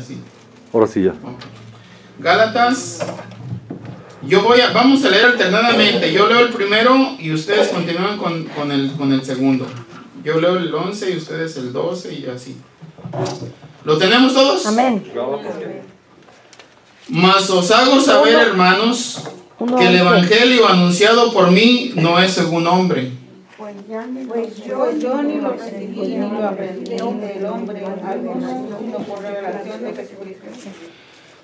sí. Ahora sí ya. Okay. Gálatas, vamos a leer alternadamente. Yo leo el primero y ustedes continúan con el segundo. Yo leo el 11 y ustedes el 12 y así. ¿Lo tenemos todos? Amén. Mas os hago saber, hermanos, que el evangelio anunciado por mí no es según hombre. Pues yo ni lo recibí ni lo aprendí del hombre alguno, sino por revelación de Jesucristo.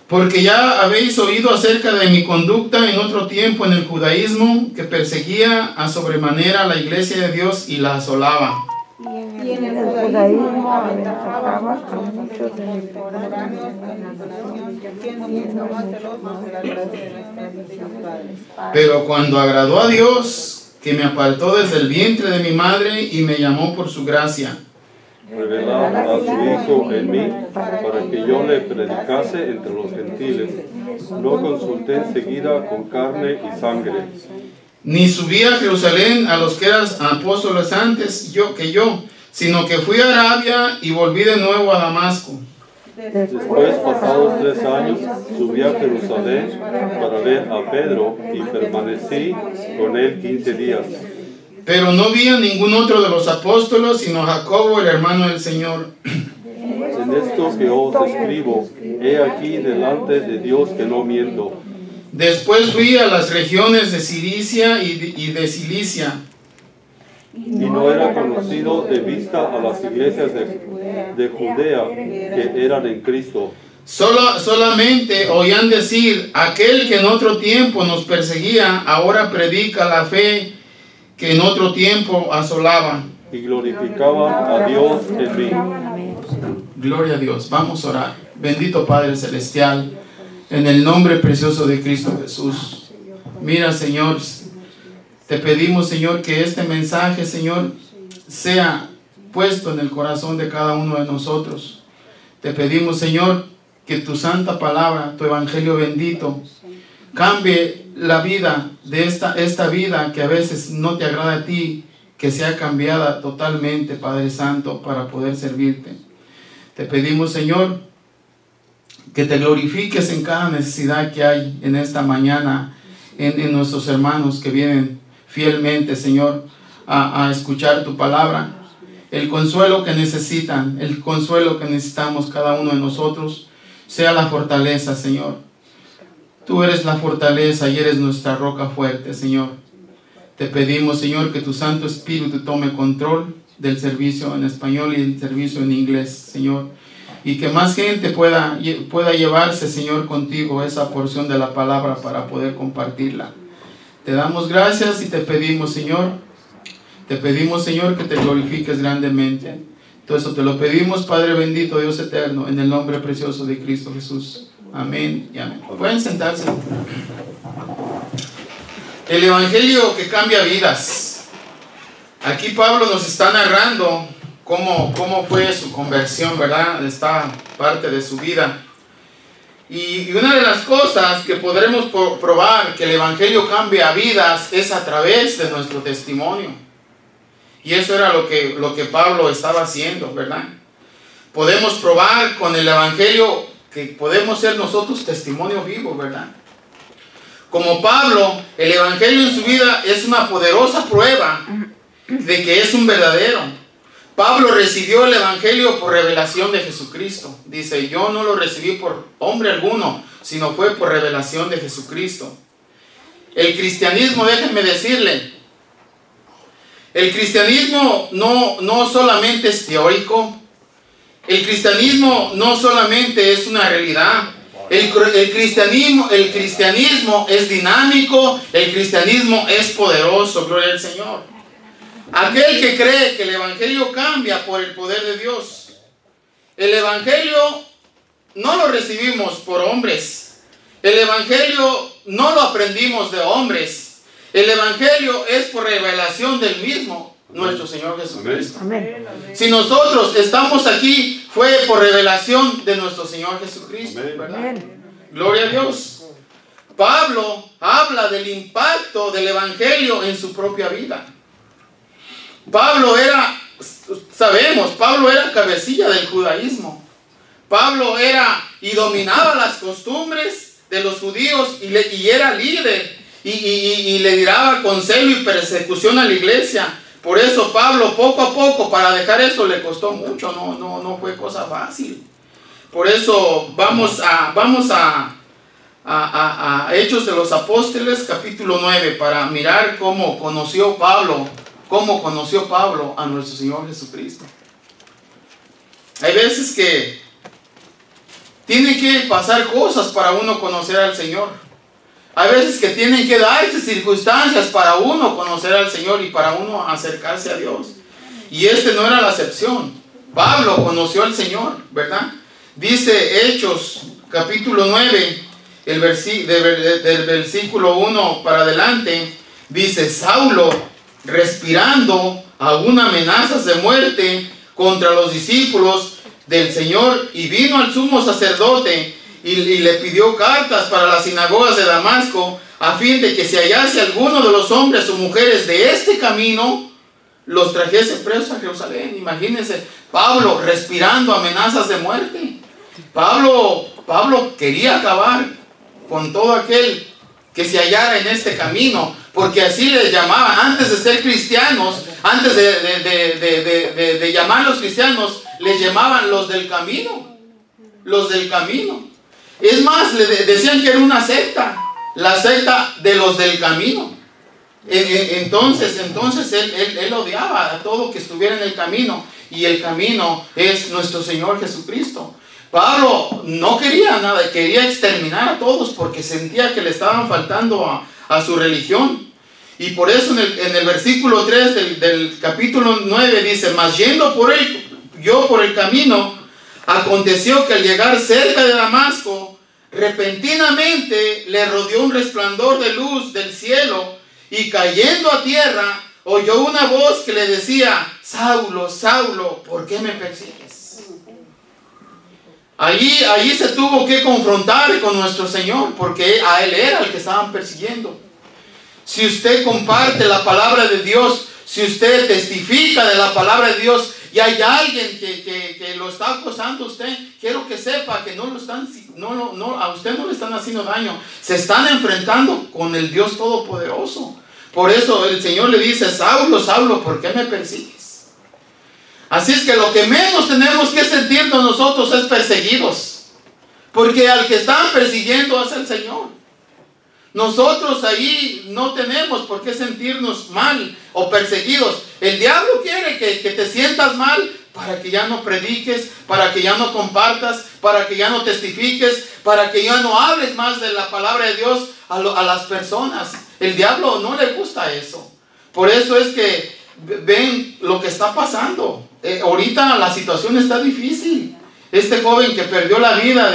Porque ya habéis oído acerca de mi conducta en otro tiempo en el judaísmo, que perseguía a sobremanera la iglesia de Dios y la asolaba. Y en el judaísmo aventajaba a muchos de mis contemporáneos en la donación, siendo mucho más celosos de la gracia de nuestros Dios Padres. Pero cuando agradó a Dios, que me apartó desde el vientre de mi madre y me llamó por su gracia, revelar a su Hijo en mí, para que yo le predicase entre los gentiles. No consulté enseguida con carne y sangre, ni subí a Jerusalén a los que eran apóstoles antes que yo, sino que fui a Arabia y volví de nuevo a Damasco. Después, pasados 3 años, subí a Jerusalén para ver a Pedro y permanecí con él 15 días. Pero no vi a ningún otro de los apóstolos, sino a Jacobo, el hermano del Señor. En esto que os escribo, he aquí delante de Dios que no miento. Después fui a las regiones de Cilicia y de Cilicia. Y no era conocido de vista a las iglesias de Judea que eran en Cristo. Solamente oían decir, aquel que en otro tiempo nos perseguía, ahora predica la fe que en otro tiempo asolaba. Y glorificaban a Dios en mí. Gloria a Dios. Vamos a orar. Bendito Padre Celestial, en el nombre precioso de Cristo Jesús. Mira, Señor, te pedimos, Señor, que este mensaje, Señor, sea puesto en el corazón de cada uno de nosotros. Te pedimos, Señor, que tu santa palabra, tu evangelio bendito, cambie la vida de esta vida que a veces no te agrada a ti, que sea cambiada totalmente, Padre Santo, para poder servirte. Te pedimos, Señor, que te glorifiques en cada necesidad que hay en esta mañana, en nuestros hermanos que vienen fielmente, Señor, a escuchar tu palabra. El consuelo que necesitan, el consuelo que necesitamos cada uno de nosotros, sea la fortaleza, Señor. Tú eres la fortaleza y eres nuestra roca fuerte, Señor. Te pedimos, Señor, que tu Santo Espíritu tome control del servicio en español y el servicio en inglés, Señor. Y que más gente pueda llevarse, Señor, contigo esa porción de la palabra para poder compartirla. Te damos gracias y te pedimos, Señor, que te glorifiques grandemente. Todo eso te lo pedimos, Padre bendito, Dios eterno, en el nombre precioso de Cristo Jesús. Amén y amén. Pueden sentarse. El evangelio que cambia vidas. Aquí Pablo nos está narrando cómo fue su conversión, ¿verdad? Esta parte de su vida. Y una de las cosas que podremos probar que el evangelio cambia vidas es a través de nuestro testimonio. Y eso era lo que Pablo estaba haciendo, ¿verdad? Podemos probar con el evangelio que podemos ser nosotros testimonio vivo, ¿verdad? Como Pablo, el evangelio en su vida es una poderosa prueba de que es un verdadero. Pablo recibió el evangelio por revelación de Jesucristo. Dice, yo no lo recibí por hombre alguno, sino fue por revelación de Jesucristo. El cristianismo, déjenme decirle, el cristianismo no solamente es teórico. El cristianismo no solamente es una realidad. El cristianismo es dinámico. El cristianismo es poderoso. Gloria al Señor. Aquel que cree que el evangelio cambia por el poder de Dios. El evangelio no lo recibimos por hombres. El evangelio no lo aprendimos de hombres. El evangelio es por revelación del mismo nuestro Señor Jesucristo. Amén. Si nosotros estamos aquí, fue por revelación de nuestro Señor Jesucristo, ¿verdad? Gloria a Dios. Pablo habla del impacto del evangelio en su propia vida. Pablo era cabecilla del judaísmo. Pablo era y dominaba las costumbres de los judíos y era líder y le tiraba con celo y persecución a la iglesia. Por eso Pablo poco a poco, para dejar eso le costó mucho, no fue cosa fácil. Por eso vamos a Hechos de los Apóstoles, capítulo 9, para mirar cómo conoció Pablo a nuestro Señor Jesucristo. Hay veces que tienen que pasar cosas para uno conocer al Señor. Hay veces que tienen que darse circunstancias para uno conocer al Señor y para uno acercarse a Dios. Y no era la excepción. Pablo conoció al Señor, ¿verdad? Dice Hechos, capítulo 9, del versículo 1 para adelante, dice: Saulo, respirando aún amenazas de muerte contra los discípulos del Señor, y vino al sumo sacerdote y le pidió cartas para las sinagogas de Damasco, a fin de que si hallase alguno de los hombres o mujeres de este camino, los trajese presos a Jerusalén. Imagínense, Pablo respirando amenazas de muerte. Pablo quería acabar con todo aquel que se hallara en este camino, porque así les llamaban antes de ser cristianos. Antes de llamarlos cristianos, les llamaban los del camino. Los del camino. Es más, le decían que era una secta, la secta de los del camino. Entonces él odiaba a todo que estuviera en el camino, y el camino es nuestro Señor Jesucristo. Pablo no quería nada, quería exterminar a todos porque sentía que le estaban faltando a su religión. Y por eso en el versículo 3 del capítulo 9 dice: mas yendo por el camino, aconteció que al llegar cerca de Damasco, repentinamente le rodeó un resplandor de luz del cielo, y cayendo a tierra, oyó una voz que le decía: Saulo, Saulo, ¿por qué me persigues? Allí se tuvo que confrontar con nuestro Señor, porque a Él era el que estaban persiguiendo. Si usted comparte la palabra de Dios, si usted testifica de la palabra de Dios, y hay alguien que lo está acosando a usted, quiero que sepa que a usted no le están haciendo daño. Se están enfrentando con el Dios Todopoderoso. Por eso el Señor le dice: Saulo, Saulo, ¿por qué me persigues? Así es que lo que menos tenemos que sentirnos nosotros es perseguidos, porque al que están persiguiendo es el Señor. Nosotros ahí no tenemos por qué sentirnos mal o perseguidos. El diablo quiere que te sientas mal para que ya no prediques, para que ya no compartas, para que ya no testifiques, para que ya no hables más de la palabra de Dios a las personas. El diablo no le gusta eso. Por eso es que ven lo que está pasando. Ahorita la situación está difícil. Este joven que perdió la vida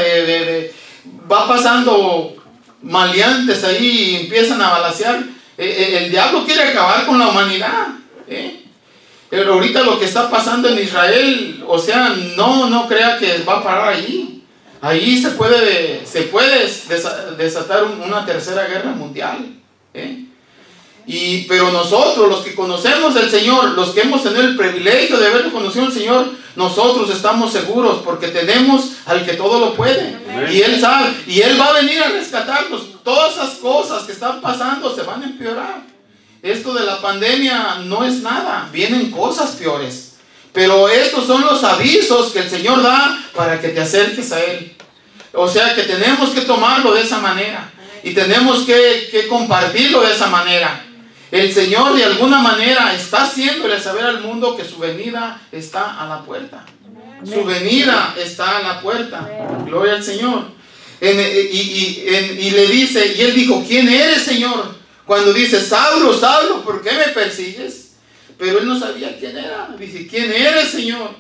va pasando maleantes ahí y empiezan a balacear. El diablo quiere acabar con la humanidad. Pero ahorita lo que está pasando en Israel, o sea, no crea que va a parar allí. Ahí se puede desatar una tercera guerra mundial. Pero nosotros, los que conocemos al Señor, los que hemos tenido el privilegio de haber conocido al Señor, nosotros estamos seguros porque tenemos al que todo lo puede. Y Él sabe, y Él va a venir a rescatarnos. Todas esas cosas que están pasando se van a empeorar. Esto de la pandemia no es nada, vienen cosas peores. Pero estos son los avisos que el Señor da para que te acerques a Él. O sea que tenemos que tomarlo de esa manera. Y tenemos que compartirlo de esa manera. El Señor de alguna manera está haciéndole saber al mundo que su venida está a la puerta. Su venida está a la puerta. Gloria al Señor. Y le dice, y él dijo: ¿quién eres, Señor? Cuando dice: Saulo, Saulo, ¿por qué me persigues? Pero él no sabía quién era. Dice: ¿quién eres, Señor?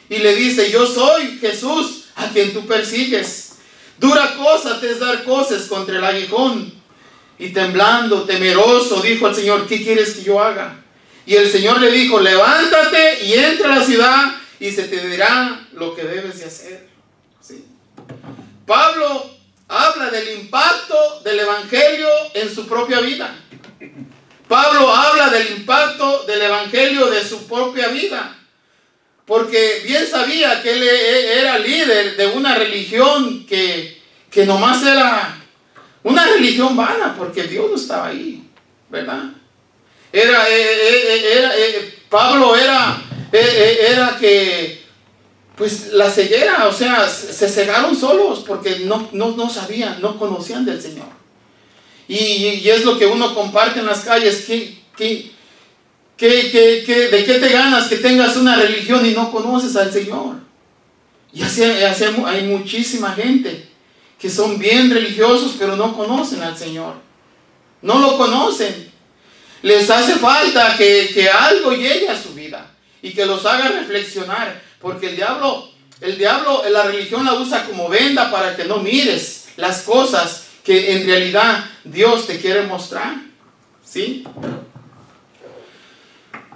Y le dice: yo soy Jesús, a quien tú persigues. Dura cosa te es dar cosas contra el aguijón. Y temblando, temeroso, dijo al Señor: ¿qué quieres que yo haga? Y el Señor le dijo: levántate y entra a la ciudad, y se te dirá lo que debes de hacer. ¿Sí? Pablo habla del impacto del Evangelio en su propia vida. Pablo habla del impacto del Evangelio de su propia vida. porque bien sabía que él era líder de una religión que nomás era una religión vana, porque Dios no estaba ahí, ¿verdad? Pablo era que, pues la ceguera, o sea, se cegaron solos porque no sabían, no conocían del Señor. Y es lo que uno comparte en las calles. ¿De qué te ganas que tengas una religión y no conoces al Señor? Y así hay muchísima gente que son bien religiosos, pero no conocen al Señor. No lo conocen. Les hace falta que algo llegue a su vida y que los haga reflexionar, porque el diablo, la religión la usa como venda para que no mires las cosas que en realidad Dios te quiere mostrar. ¿Sí?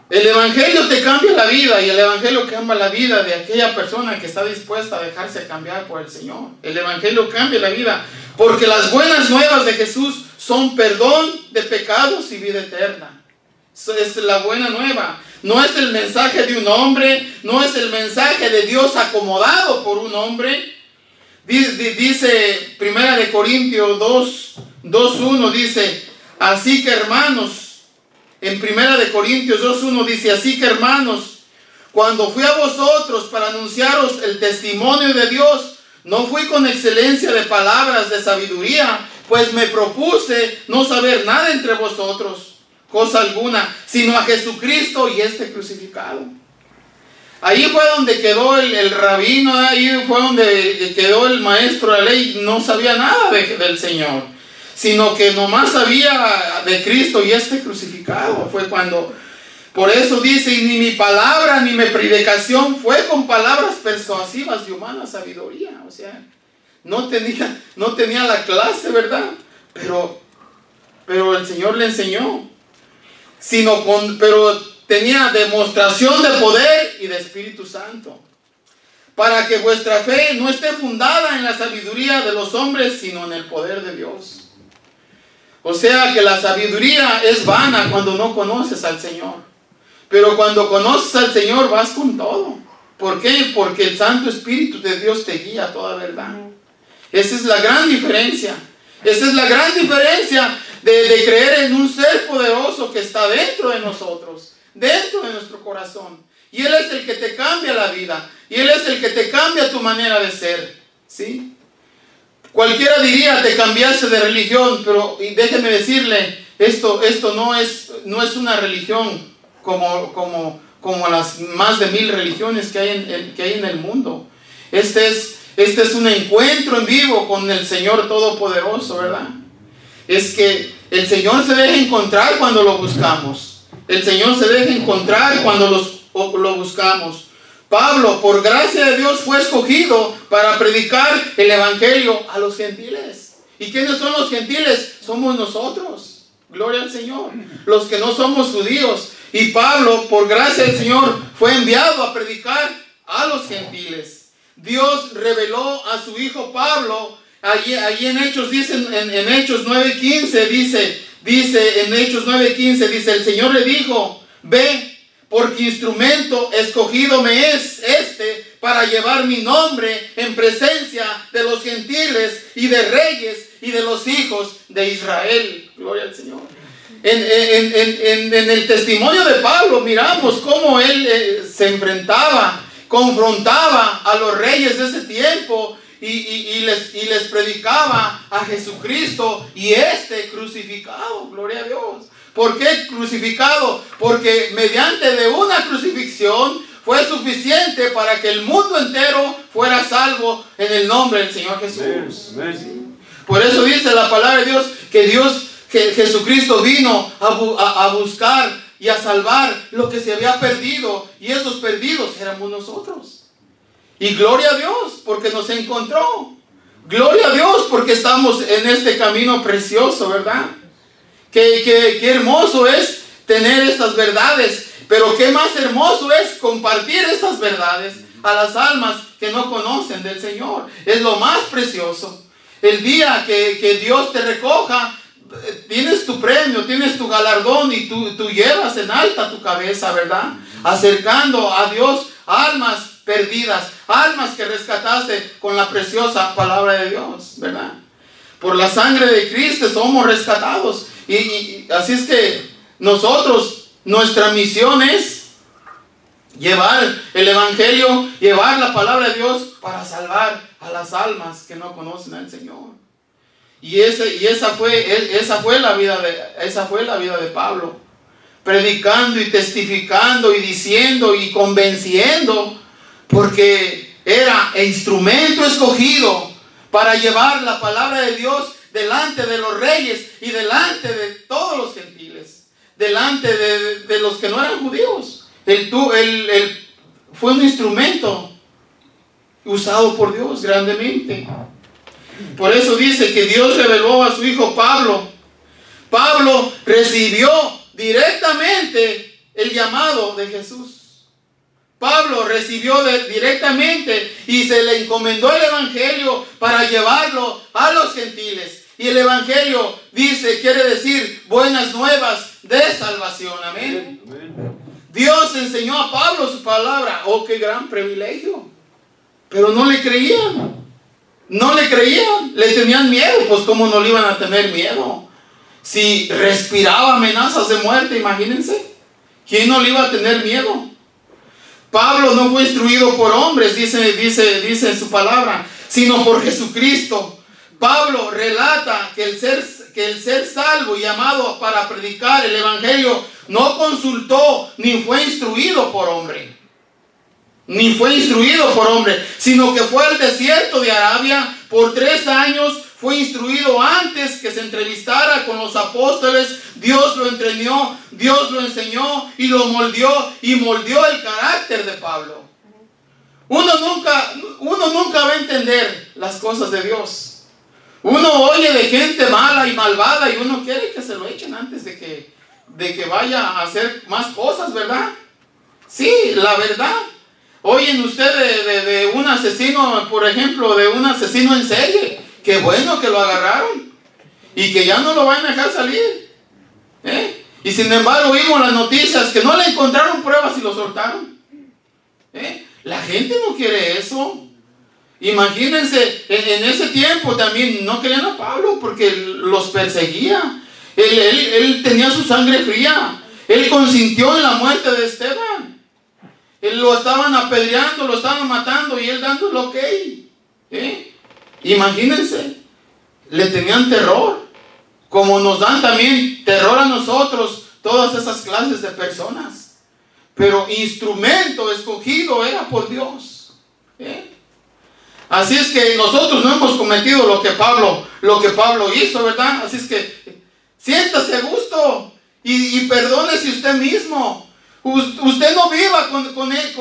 El Evangelio te cambia la vida, y el Evangelio cambia la vida de aquella persona que está dispuesta a dejarse cambiar por el Señor. El Evangelio cambia la vida, porque las buenas nuevas de Jesús son perdón de pecados y vida eterna. Eso es la buena nueva. No es el mensaje de un hombre, no es el mensaje de Dios acomodado por un hombre. Dice 1 Corintios 2:1, dice, así que hermanos, en 1 Corintios 2:1 dice, así que hermanos, cuando fui a vosotros para anunciaros el testimonio de Dios, no fui con excelencia de palabras de sabiduría, pues me propuse no saber nada entre vosotros, cosa alguna, sino a Jesucristo y este crucificado. Ahí fue donde quedó el rabino, ahí fue donde quedó el maestro de la ley, no sabía nada del Señor, sino que nomás sabía de Cristo y este crucificado. Fue cuando, por eso dice, y ni mi palabra ni mi predicación fue con palabras persuasivas de humana sabiduría. O sea, no tenía la clase, ¿verdad? Pero el Señor le enseñó. Pero tenía demostración de poder y de Espíritu Santo, para que vuestra fe no esté fundada en la sabiduría de los hombres, sino en el poder de Dios. O sea que la sabiduría es vana cuando no conoces al Señor. Pero cuando conoces al Señor vas con todo. ¿Por qué? Porque el Santo Espíritu de Dios te guía a toda verdad. Esa es la gran diferencia. Esa es la gran diferencia de creer en un ser poderoso que está dentro de nosotros, dentro de nuestro corazón. Y Él es el que te cambia la vida. Y Él es el que te cambia tu manera de ser. ¿Sí? Cualquiera diría, te cambiaste de religión, pero déjeme decirle, esto no es una religión como las más de 1000 religiones que hay en el mundo. Este es un encuentro en vivo con el Señor Todopoderoso, ¿verdad? Es que el Señor se deja encontrar cuando lo buscamos. El Señor se deja encontrar cuando lo buscamos. Pablo, por gracia de Dios, fue escogido para predicar el Evangelio a los gentiles. ¿Y quiénes son los gentiles? Somos nosotros. Gloria al Señor. Los que no somos judíos. Y Pablo, por gracia del Señor, fue enviado a predicar a los gentiles. Dios reveló a su hijo Pablo. Allí en Hechos, dicen, en Hechos 9:15, dice en Hechos 9:15, dice, el Señor le dijo, ve, porque instrumento escogido me es este para llevar mi nombre en presencia de los gentiles y de reyes y de los hijos de Israel. Gloria al Señor. En el testimonio de Pablo miramos cómo él se enfrentaba, confrontaba a los reyes de ese tiempo y les predicaba a Jesucristo y este crucificado. Gloria a Dios. ¿Por qué crucificado? Porque mediante de una crucifixión fue suficiente para que el mundo entero fuera salvo en el nombre del Señor Jesús. Amén. Por eso dice la palabra de Dios que Jesucristo vino a buscar y a salvar lo que se había perdido, y esos perdidos éramos nosotros. Y gloria a Dios porque nos encontró. Gloria a Dios porque estamos en este camino precioso, ¿verdad? Qué hermoso es tener estas verdades, pero qué más hermoso es compartir estas verdades a las almas que no conocen del Señor. Es lo más precioso. El día que Dios te recoja, tienes tu premio, tienes tu galardón, y tú llevas en alta tu cabeza, ¿verdad? Acercando a Dios almas perdidas, almas que rescataste con la preciosa palabra de Dios, ¿verdad? Por la sangre de Cristo somos rescatados. Y así es que nosotros, nuestra misión es llevar el Evangelio, llevar la palabra de Dios para salvar a las almas que no conocen al Señor. Y esa fue la vida de Pablo, predicando y testificando y diciendo y convenciendo, porque era el instrumento escogido para llevar la palabra de Dios delante de los reyes y delante de todos los gentiles, delante de los que no eran judíos. Fue un instrumento usado por Dios grandemente. Por eso dice que Dios reveló a su hijo Pablo. Pablo recibió directamente el llamado de Jesús. Pablo recibió directamente y se le encomendó el Evangelio para llevarlo a los gentiles. Y el Evangelio quiere decir buenas nuevas de salvación. Amén. Dios enseñó a Pablo su palabra. Oh, qué gran privilegio. Pero no le creían. No le creían. Le tenían miedo. Pues cómo no le iban a tener miedo. Si respiraba amenazas de muerte, imagínense. ¿Quién no le iba a tener miedo? Pablo no fue instruido por hombres, dice en su palabra, sino por Jesucristo. Pablo relata que el ser salvo y llamado para predicar el Evangelio no consultó ni fue instruido por hombre. Ni fue instruido por hombre, sino que fue al desierto de Arabia por 3 años. Fue instruido antes que se entrevistara con los apóstoles. Dios lo entrenó, Dios lo enseñó y lo moldeó, y moldeó el carácter de Pablo. Uno nunca va a entender las cosas de Dios. Uno oye de gente mala y malvada y uno quiere que se lo echen antes de que vaya a hacer más cosas, ¿verdad? Sí, la verdad. Oyen ustedes de un asesino, por ejemplo, de un asesino en serie. Qué bueno que lo agarraron y que ya no lo van a dejar salir. Y sin embargo vimos las noticias que no le encontraron pruebas y lo soltaron. La gente no quiere eso. Imagínense, en ese tiempo también no querían a Pablo porque los perseguía. Él tenía su sangre fría. Él consintió en la muerte de Esteban. Él lo estaban apedreando, lo estaban matando y él dando el ok. Imagínense, le tenían terror, como nos dan también terror a nosotros todas esas clases de personas. Pero instrumento escogido era por Dios. Así es que nosotros no hemos cometido lo que Pablo hizo, ¿verdad? Así es que siéntase a gusto y perdónese usted mismo. Usted no viva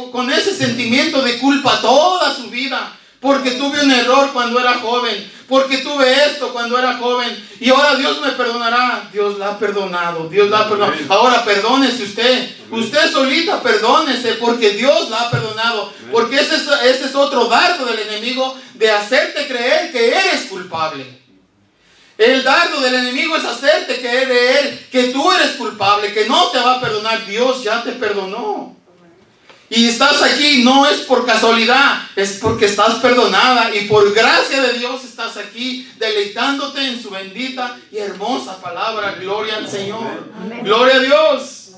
con ese sentimiento de culpa toda su vida. Porque tuve un error cuando era joven. Porque tuve esto cuando era joven. Y ahora Dios me perdonará. Dios la ha perdonado. Dios la ha perdonado. Ahora perdónese usted. Usted solita perdónese. Porque Dios la ha perdonado. Porque ese es otro dardo del enemigo. De hacerte creer que eres culpable. El dardo del enemigo es hacerte creer que tú eres culpable. Que no te va a perdonar. Dios ya te perdonó. Y estás aquí no es por casualidad, es porque estás perdonada y por gracia de Dios estás aquí deleitándote en su bendita y hermosa palabra. Gloria al Señor. Amén. Gloria a Dios.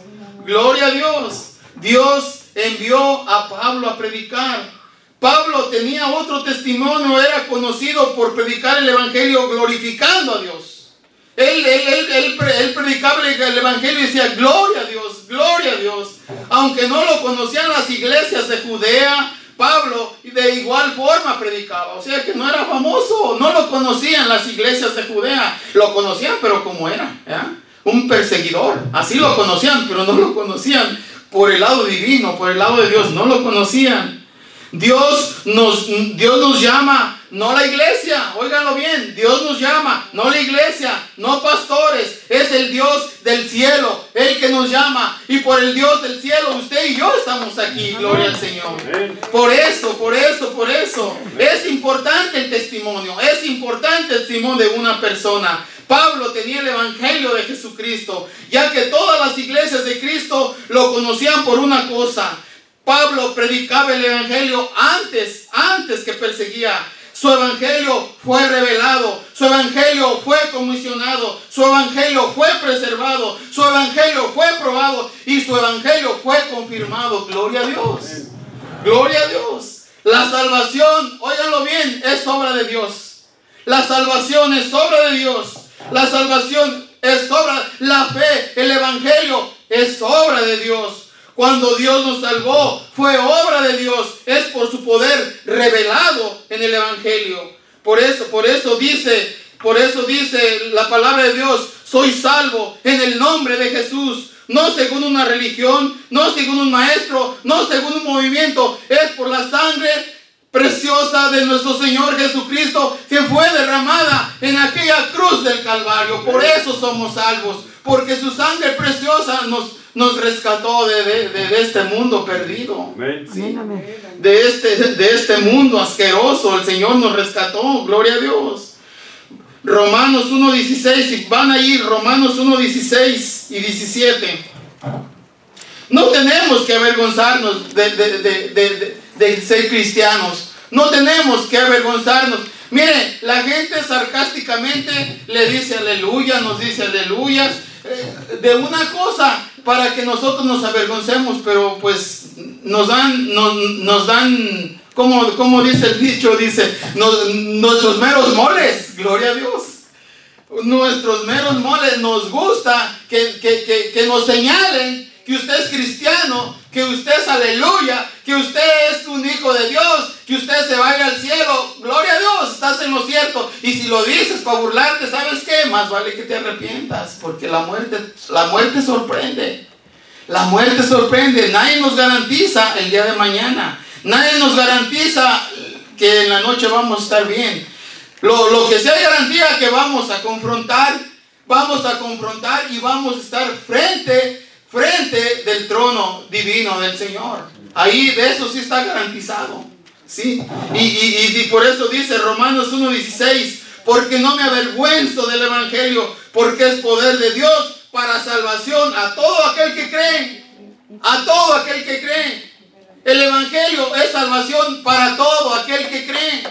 Gloria a Dios. Dios envió a Pablo a predicar. Pablo tenía otro testimonio, era conocido por predicar el Evangelio glorificando a Dios. Él predicaba el Evangelio y decía gloria a Dios, gloria a Dios. Aunque no lo conocían las iglesias de Judea, Pablo de igual forma predicaba. O sea que no era famoso, no lo conocían las iglesias de Judea. Lo conocían pero como era, un perseguidor. Así lo conocían, pero no lo conocían por el lado divino, por el lado de Dios. No lo conocían. Dios nos llama, no la iglesia, óiganlo bien, Dios nos llama, no la iglesia, no pastores, es el Dios del cielo, el que nos llama, y por el Dios del cielo usted y yo estamos aquí, gloria al Señor. Por eso, es importante el testimonio, es importante el testimonio de una persona. Pablo tenía el Evangelio de Jesucristo, ya que todas las iglesias de Cristo lo conocían por una cosa. Pablo predicaba el evangelio antes que perseguía. Su evangelio fue revelado, su evangelio fue comisionado, su evangelio fue preservado, su evangelio fue probado y su evangelio fue confirmado. Gloria a Dios. Gloria a Dios. La salvación, óiganlo bien, es obra de Dios. La salvación es obra de Dios. La salvación es obra, la fe, el evangelio es obra de Dios. Cuando Dios nos salvó, fue obra de Dios. Es por su poder revelado en el evangelio. Por eso dice la palabra de Dios: soy salvo en el nombre de Jesús. No según una religión, no según un maestro, no según un movimiento. Es por la sangre preciosa de nuestro Señor Jesucristo, que fue derramada en aquella cruz del Calvario. Por eso somos salvos, porque su sangre preciosa nos rescató de este mundo perdido. Sí. De este mundo asqueroso. El Señor nos rescató. Gloria a Dios. Romanos 1:16. Y van a ir Romanos 1:16 y 17. No tenemos que avergonzarnos de ser cristianos. No tenemos que avergonzarnos. Mire, la gente sarcásticamente le dice aleluya, nos dice aleluyas de una cosa para que nosotros nos avergoncemos, pero pues nos dan como dice el dicho, dice, nuestros meros moles. Gloria a Dios. Nuestros meros moles. Nos gusta que nos señalen que usted es cristiano, que usted es aleluya, que usted es un hijo de Dios, que usted se vaya al cielo. Gloria a Dios, estás en lo cierto. Y si lo dices para burlarte, ¿sabes qué? Más vale que te arrepientas, porque la muerte sorprende. La muerte sorprende. Nadie nos garantiza el día de mañana. Nadie nos garantiza que en la noche vamos a estar bien. Lo que sea garantía que vamos a confrontar y vamos a estar frente del trono divino del Señor. Ahí de eso sí está garantizado. ¿Sí? Y por eso dice Romanos 1:16, porque no me avergüenzo del evangelio, porque es poder de Dios para salvación a todo aquel que cree. A todo aquel que cree. El evangelio es salvación para todo aquel que cree.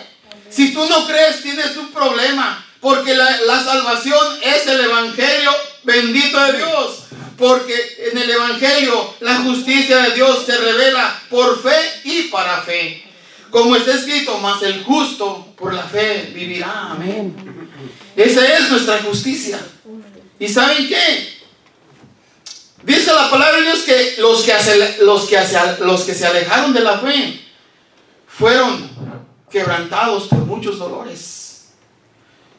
Si tú no crees, tienes un problema, porque la salvación es el evangelio bendito de Dios. Porque en el evangelio la justicia de Dios se revela por fe y para fe. Como está escrito, mas el justo por la fe vivirá. Amén. Esa es nuestra justicia. ¿Y saben qué? Dice la palabra de Dios que los que se alejaron de la fe fueron quebrantados por muchos dolores.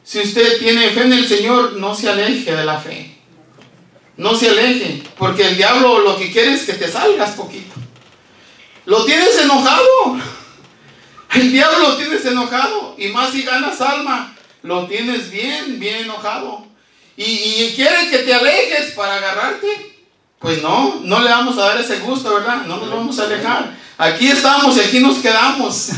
Si usted tiene fe en el Señor, no se aleje de la fe. No se aleje, porque el diablo lo que quiere es que te salgas poquito. Lo tienes enojado. El diablo lo tienes enojado. Y más si ganas alma, lo tienes bien enojado. Y quiere que te alejes para agarrarte. Pues no le vamos a dar ese gusto, ¿verdad? No nos vamos a alejar. Aquí estamos y aquí nos quedamos.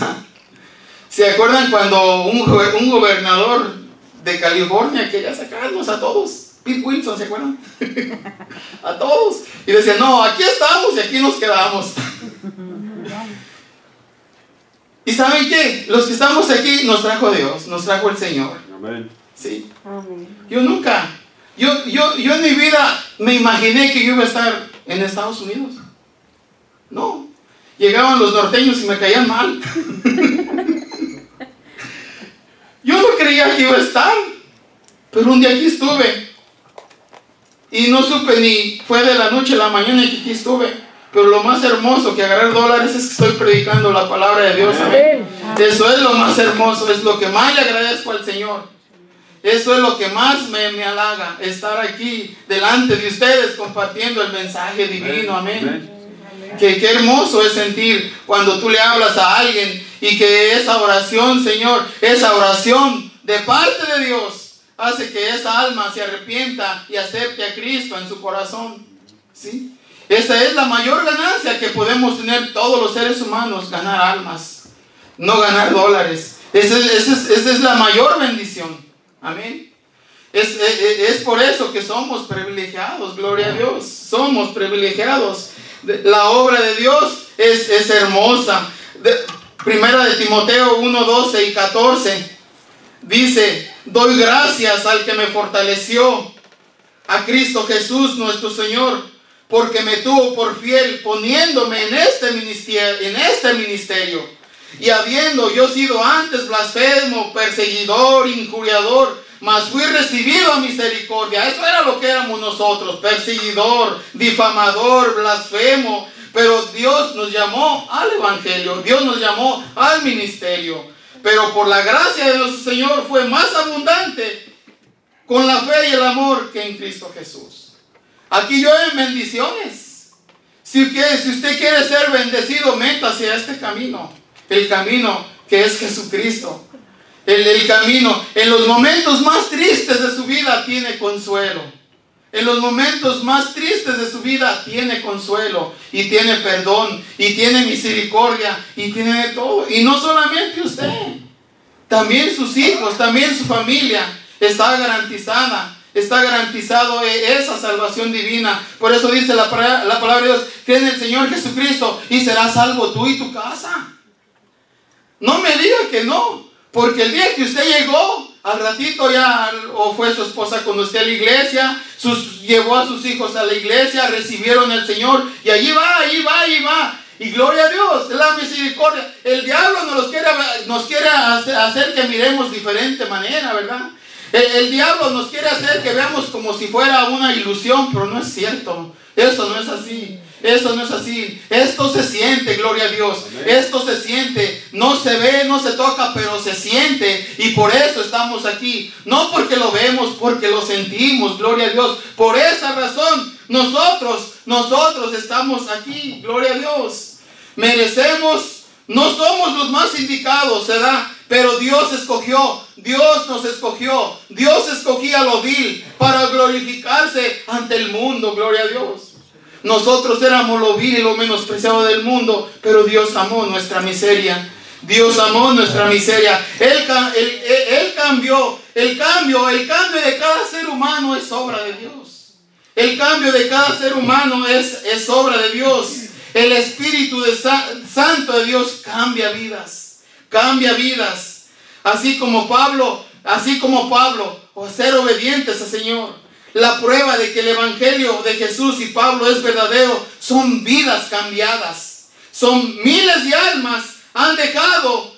¿Se acuerdan cuando un gobernador de California quería sacarnos a todos? Pete Wilson, ¿se acuerdan? A todos. Y decía, no, aquí estamos y aquí nos quedamos. ¿Y saben qué? Los que estamos aquí nos trajo Dios, nos trajo el Señor. Amén. Sí. Amén. Yo en mi vida me imaginé que yo iba a estar en Estados Unidos. No. Llegaban los norteños y me caían mal. Yo no creía que iba a estar. Pero un día aquí estuve. Y no supe ni, fue de la noche a la mañana que aquí estuve. Pero lo más hermoso que agarrar dólares es que estoy predicando la palabra de Dios. Amén. Eso es lo más hermoso, es lo que más le agradezco al Señor. Eso es lo que más me halaga, estar aquí delante de ustedes compartiendo el mensaje divino. Amén. Qué hermoso es sentir cuando tú le hablas a alguien y que esa oración, Señor, esa oración de parte de Dios hace que esa alma se arrepienta y acepte a Cristo en su corazón. ¿Sí? Esa es la mayor ganancia que podemos tener todos los seres humanos, ganar almas, no ganar dólares. Esa es la mayor bendición. Amén. Es por eso que somos privilegiados, gloria a Dios. Somos privilegiados. La obra de Dios es hermosa. Primera de Timoteo 1, 12 y 14 dice: doy gracias al que me fortaleció, a Cristo Jesús nuestro Señor, porque me tuvo por fiel poniéndome en este ministerio. Y habiendo yo sido antes blasfemo, perseguidor, injuriador, mas fui recibido a misericordia. Eso era lo que éramos nosotros: perseguidor, difamador, blasfemo. Pero Dios nos llamó al evangelio, Dios nos llamó al ministerio. Pero por la gracia de nuestro Señor fue más abundante con la fe y el amor que en Cristo Jesús. Aquí llueven bendiciones. Si usted quiere ser bendecido, métase a este camino. El camino que es Jesucristo. El camino. En los momentos más tristes de su vida tiene consuelo. En los momentos más tristes de su vida tiene consuelo. Y tiene perdón. Y tiene misericordia. Y tiene todo. Y no solamente usted. También sus hijos. También su familia. Está garantizada. Está garantizado esa salvación divina. Por eso dice la palabra de Dios: cree en el Señor Jesucristo y serás salvo tú y tu casa. No me diga que no, porque el día que usted llegó, al ratito ya, o fue su esposa con usted a la iglesia, llevó a sus hijos a la iglesia, recibieron al Señor, y allí va. Y gloria a Dios, es la misericordia. El diablo nos quiere hacer que miremos de diferente manera, ¿verdad? El diablo nos quiere hacer que veamos como si fuera una ilusión, pero no es cierto. Eso no es así. Eso no es así. Esto se siente, gloria a Dios. Amén. Esto se siente. No se ve, no se toca, pero se siente. Y por eso estamos aquí. No porque lo vemos, porque lo sentimos, gloria a Dios. Por esa razón, nosotros estamos aquí, gloria a Dios. Merecemos, no somos los más indicados, ¿verdad? Pero Dios escogió, Dios nos escogió. Dios escogía lo vil para glorificarse ante el mundo, gloria a Dios. Nosotros éramos lo vil y lo menospreciado del mundo, pero Dios amó nuestra miseria. Dios amó nuestra miseria. El cambio de cada ser humano es obra de Dios. El cambio de cada ser humano es obra de Dios. El Espíritu Santo de Dios cambia vidas. Cambia vidas. Así como Pablo, o ser obedientes al Señor. La prueba de que el evangelio de Jesús y Pablo es verdadero son vidas cambiadas. Son miles de almas han dejado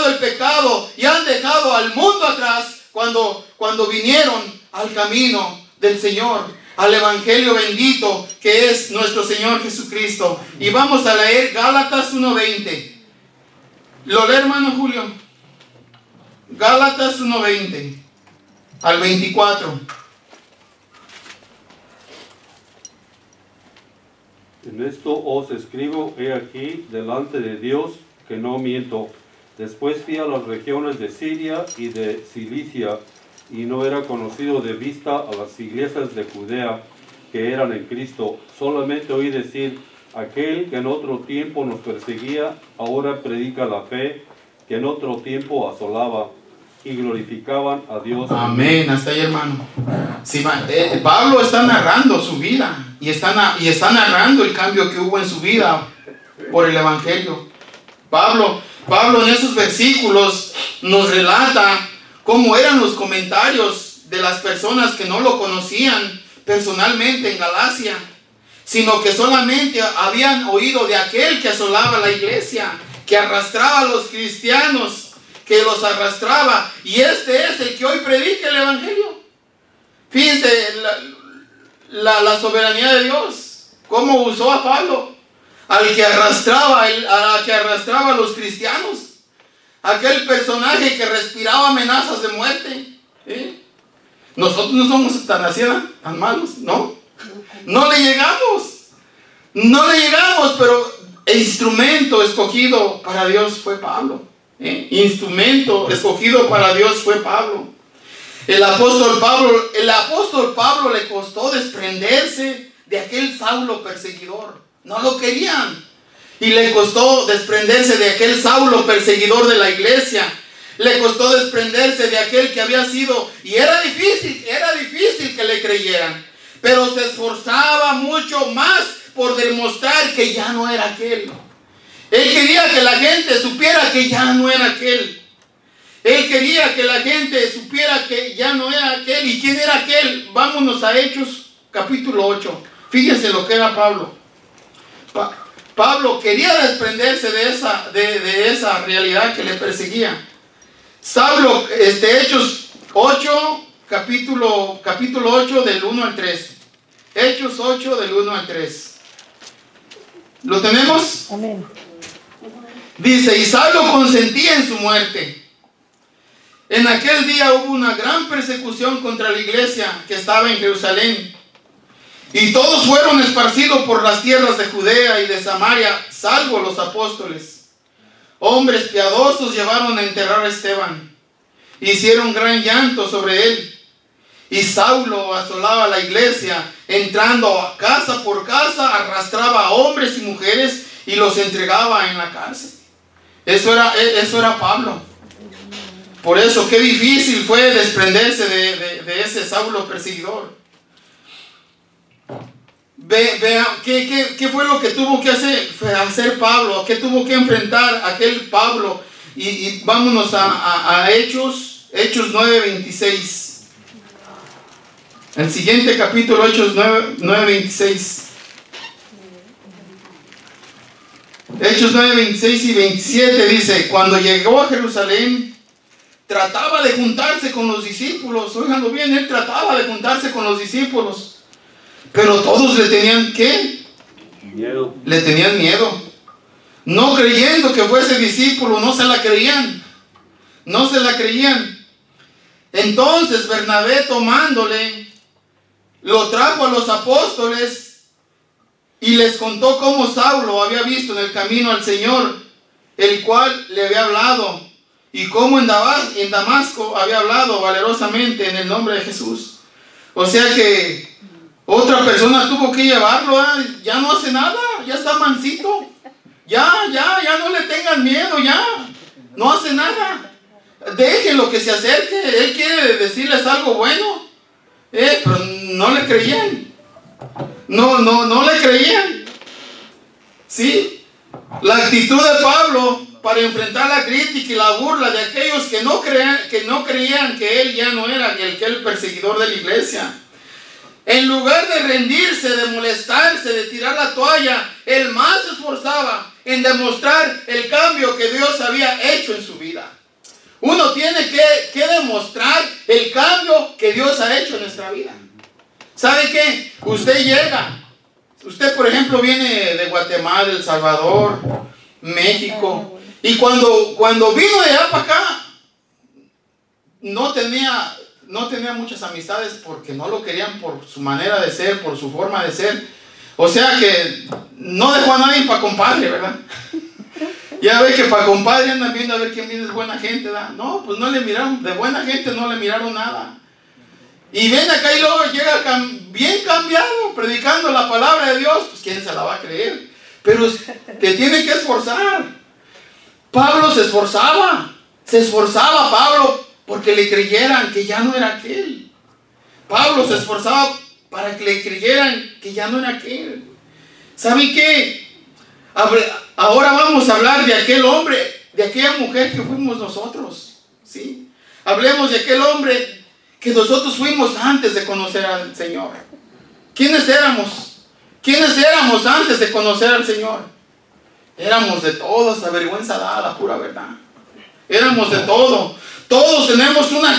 el pecado y han dejado al mundo atrás cuando vinieron al camino del Señor, al evangelio bendito que es nuestro Señor Jesucristo. Y vamos a leer Gálatas 1:20. ¿Lo lee, hermano Julio? Gálatas 1:20 al 24. En esto os escribo, he aquí, delante de Dios, que no miento. Después fui a las regiones de Siria y de Cilicia, y no era conocido de vista a las iglesias de Judea que eran en Cristo. Solamente oí decir: aquel que en otro tiempo nos perseguía, ahora predica la fe, que en otro tiempo asolaba, y glorificaban a Dios. Amén. Hasta ahí, hermano. Sí, Pablo está narrando su vida y está narrando el cambio que hubo en su vida por el evangelio. Pablo en esos versículos nos relata cómo eran los comentarios de las personas que no lo conocían personalmente en Galacia, sino que solamente habían oído de aquel que asolaba la iglesia, que arrastraba a los cristianos, que los arrastraba. Y este es el que hoy predica el evangelio. Fíjense la soberanía de Dios, cómo usó a Pablo, al que arrastraba a los cristianos, aquel personaje que respiraba amenazas de muerte. Nosotros no somos tan así, tan malos, no le llegamos, pero el instrumento escogido para Dios fue Pablo. Instrumento escogido para Dios fue Pablo. El apóstol Pablo le costó desprenderse de aquel Saulo perseguidor. No lo querían. Y le costó desprenderse de aquel Saulo perseguidor de la iglesia. Le costó desprenderse de aquel que había sido, y era difícil que le creyeran. Pero se esforzaba mucho más por demostrar que ya no era aquel. Él quería que la gente supiera que ya no era aquel. Él quería que la gente supiera que ya no era aquel. ¿Y quién era aquel? Vámonos a Hechos capítulo 8. Fíjense lo que era Pablo. Pablo quería desprenderse de esa realidad que le perseguía. Saulo, Hechos 8, capítulo 8 del 1 al 3. Hechos 8 del 1 al 3. ¿Lo tenemos? Amén. Dice, y Saulo consentía en su muerte. En aquel día hubo una gran persecución contra la iglesia que estaba en Jerusalén. Y todos fueron esparcidos por las tierras de Judea y de Samaria, salvo los apóstoles. Hombres piadosos llevaron a enterrar a Esteban. Hicieron gran llanto sobre él. Y Saulo asolaba la iglesia, entrando casa por casa, arrastraba a hombres y mujeres y los entregaba en la cárcel. Eso era Pablo. Por eso, qué difícil fue desprenderse de ese Saulo perseguidor. Vea, ¿qué fue lo que tuvo que hacer Pablo? ¿Qué tuvo que enfrentar aquel Pablo? Y vámonos a Hechos 9:26. El siguiente capítulo, Hechos 9:26. Hechos 9:26 y 27 dice, cuando llegó a Jerusalén, trataba de juntarse con los discípulos. Óiganlo bien, él trataba de juntarse con los discípulos. Pero todos le tenían, ¿qué? Miedo. Le tenían miedo. No creyendo que fuese discípulo, no se la creían. No se la creían. Entonces Bernabé, tomándole, lo trajo a los apóstoles y les contó cómo Saulo había visto en el camino al Señor, el cual le había hablado, y cómo en Damasco había hablado valerosamente en el nombre de Jesús. O sea que otra persona tuvo que llevarlo, ya no hace nada, ya está mansito, ya no le tengan miedo, ya no hace nada. Déjenlo que se acerque, él quiere decirles algo bueno. Pero no le creían. No le creían. ¿Sí? La actitud de Pablo para enfrentar la crítica y la burla de aquellos que no creían que él ya no era el perseguidor de la iglesia. En lugar de rendirse, de molestarse, de tirar la toalla, él más se esforzaba en demostrar el cambio que Dios había hecho en su vida. Uno tiene que demostrar el cambio que Dios ha hecho en nuestra vida. ¿Sabe qué? Usted por ejemplo viene de Guatemala, El Salvador, México, y cuando vino de allá para acá, no tenía muchas amistades porque no lo querían por su manera de ser, por su forma de ser. O sea que no dejó a nadie para compadre, ¿verdad? Ya ve que para compadre andan viendo a ver quién viene, es buena gente, ¿verdad? No, pues no le miraron, de buena gente no le miraron nada. Y ven acá y luego llega bien cambiado, predicando la palabra de Dios, pues quién se la va a creer. Pero te tiene que esforzar. Pablo se esforzaba Pablo porque le creyeran que ya no era aquel. Pablo se esforzaba para que le creyeran que ya no era aquel. ¿Saben qué? Ahora vamos a hablar de aquel hombre, de aquella mujer que fuimos nosotros, ¿sí? Hablemos de aquel hombre que nosotros fuimos antes de conocer al Señor. ¿Quiénes éramos? ¿Quiénes éramos antes de conocer al Señor? Éramos de todo, hasta vergüenza da, la pura verdad. Éramos de todo. Todos tenemos una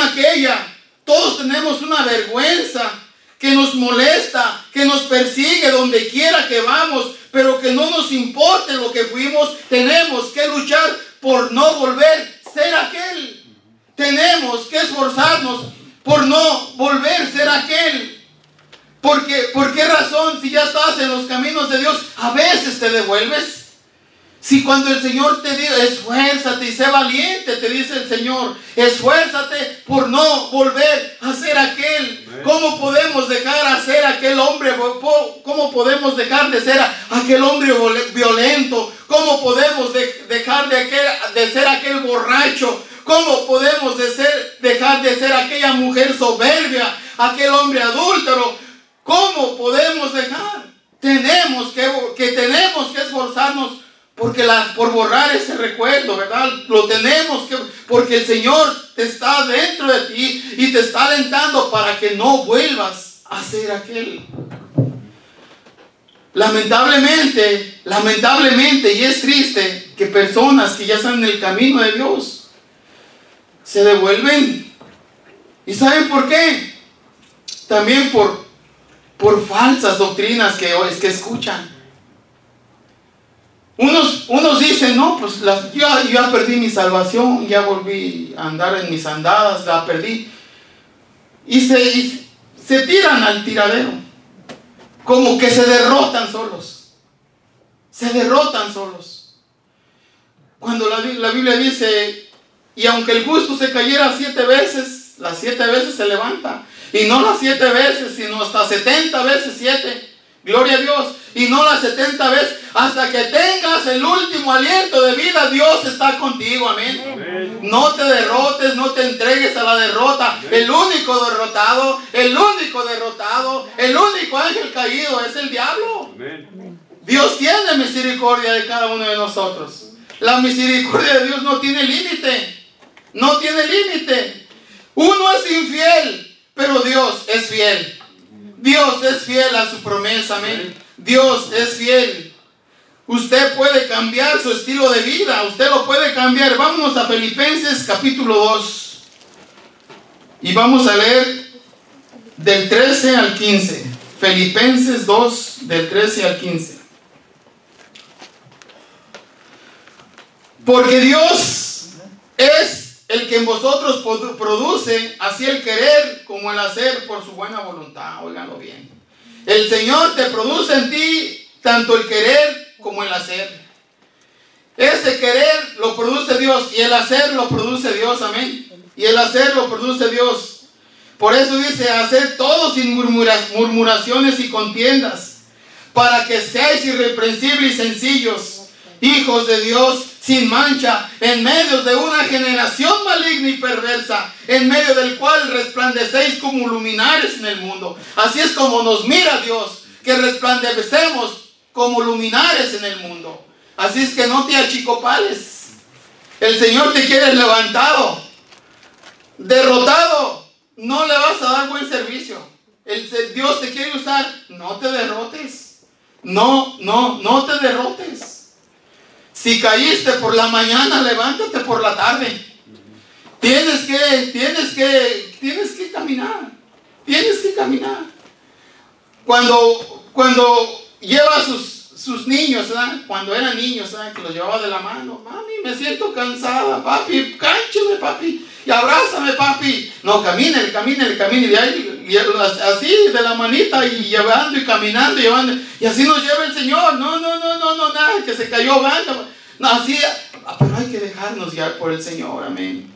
aquella. Todos tenemos una vergüenza que nos molesta, que nos persigue donde quiera que vamos, pero que no nos importe lo que fuimos. Tenemos que luchar por no volver a ser aquel. Tenemos que esforzarnos por no volver a ser aquel. ¿Por qué razón? Si ya estás en los caminos de Dios, a veces te devuelves. Si cuando el Señor te dice, esfuérzate y sé valiente, te dice el Señor, esfuérzate por no volver a ser aquel. ¿Cómo podemos dejar a ser aquel hombre? ¿Cómo podemos dejar de ser aquel hombre violento? ¿Cómo podemos dejar de ser aquel borracho? ¿Cómo podemos dejar de ser aquella mujer soberbia, aquel hombre adúltero? ¿Cómo podemos dejar? Tenemos que esforzarnos por borrar ese recuerdo, ¿verdad? Lo tenemos que, porque el Señor está dentro de ti y te está alentando para que no vuelvas a hacer aquel. Lamentablemente, y es triste que personas que ya están en el camino de Dios se devuelven. ¿Y saben por qué? También por falsas doctrinas que escuchan. Unos dicen, no, pues yo ya perdí mi salvación, ya volví a andar en mis andadas, la perdí. Y se tiran al tiradero. Como que se derrotan solos. Se derrotan solos. Cuando la Biblia dice, y aunque el justo se cayera 7 veces, las 7 veces se levanta. Y no las 7 veces, sino hasta 70 veces 7. Gloria a Dios. Y no las 70 veces. Hasta que tengas el último aliento de vida, Dios está contigo. Amén. Amén. No te derrotes, no te entregues a la derrota. Amén. El único derrotado, el único ángel caído es el diablo. Amén. Dios tiene misericordia de cada uno de nosotros. La misericordia de Dios no tiene límite. No tiene límite. Uno es infiel, pero Dios es fiel. Dios es fiel a su promesa, amén. Dios es fiel. Usted puede cambiar su estilo de vida, usted lo puede cambiar. Vámonos a Filipenses capítulo 2. Y vamos a leer del 13 al 15. Filipenses 2, del 13 al 15. Porque Dios es el que en vosotros produce así el querer como el hacer por su buena voluntad. Óiganlo bien. El Señor te produce en ti tanto el querer como el hacer. Ese querer lo produce Dios y el hacer lo produce Dios. Amén. Y el hacer lo produce Dios. Por eso dice, haced todo sin murmuraciones y contiendas, para que seáis irreprensibles y sencillos, hijos de Dios, sin mancha, en medio de una generación maligna y perversa, en medio del cual resplandecéis como luminares en el mundo. Así es como nos mira Dios, que resplandecemos como luminares en el mundo. Así es que no te achicopales. El Señor te quiere levantado. Derrotado, no le vas a dar buen servicio. Dios te quiere usar. No te derrotes. No te derrotes. Si caíste por la mañana, levántate por la tarde. Tienes que caminar. Tienes que caminar. Cuando lleva a sus niños, ¿verdad? Cuando eran niños, ¿verdad? Que los llevaba de la mano. Mami, me siento cansada, papi. Cánchame, papi. Y abrázame, papi. No, camínale. Y ahí, así de la manita y llevando y caminando, llevando. Y así nos lleva el Señor. No, nada, que se cayó banda. No, así, pero hay que dejarnos guiar por el Señor, amén.